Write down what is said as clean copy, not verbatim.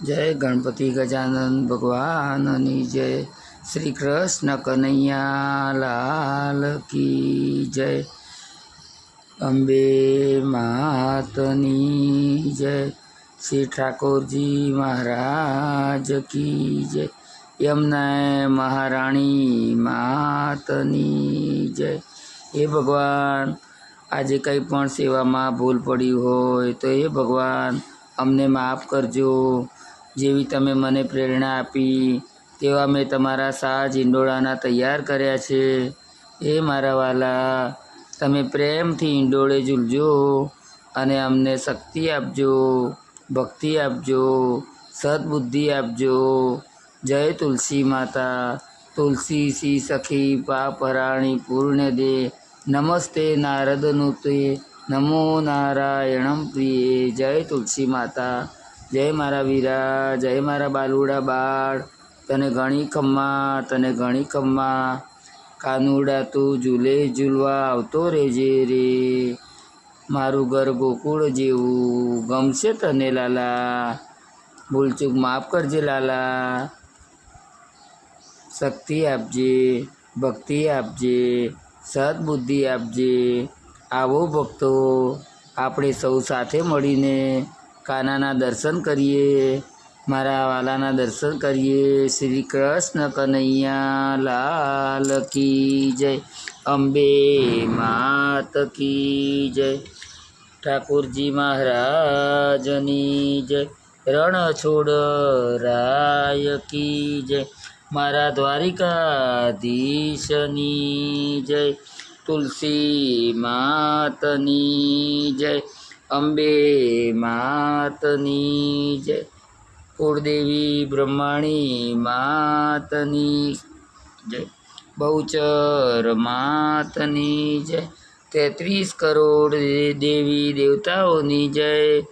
जय गणपति गजानन भगवाननी जय। श्री कृष्ण कन्हैया लाल की जय। अंबे मातनी जय। श्री ठाकुर जी महाराज की जय। यमुना महाराणी मातनी जय। हे भगवान, આજે કંઈ પણ સેવામાં ભૂલ પડી હોય તો હે ભગવાન અમને માફ કરજો। જેવી તમે મને પ્રેરણા આપી તેવા મેં તમારા સાજ ઈંડોળાના તૈયાર કર્યા છે। એ મારા વાલા, તમે પ્રેમથી ઈંડોળે ઝૂલજો અને અમને શક્તિ આપજો, ભક્તિ આપજો, સદબુદ્ધિ આપજો। જય તુલસી માતા। तुलसी सी सखी पापराणी पूर्ण दे। नमस्ते नारदनुते नमो नारायणं प्रिय। जय तुलसी माता। जय मारा वीरा, जय मारा बालुड़ा बाळ। तने घणी खम्मा, तने घणी खम्मा। कानुड़ा तू झूले झूलवा आवतो रेजे रे। मारू घर गोकुळ जेवू गमशे तने लाला। भूलचूक माफ करजे लाला। शक्ति आपजे, भक्ति आपजे, सद्बुद्धि आपजे। आवो भक्तो, આપણે સૌ સાથે મળીને કાનાના દર્શન કરીએ, મારા વાલાના દર્શન કરીએ। શ્રી કૃષ્ણ કનૈયા લાલ की जय। અંબે માત की जय। ઠાકુરજી મહારાજની જય। રણછોડ રાય की जय। मारा द्वारिकाधीशनी जय। तुलसी मातनी जय। अंबे मातनी जय। कुलदेवी ब्रह्मणी मातनी जय। बहुचर मातनी जय। 33 करोड़ देवी देवताओनी जय।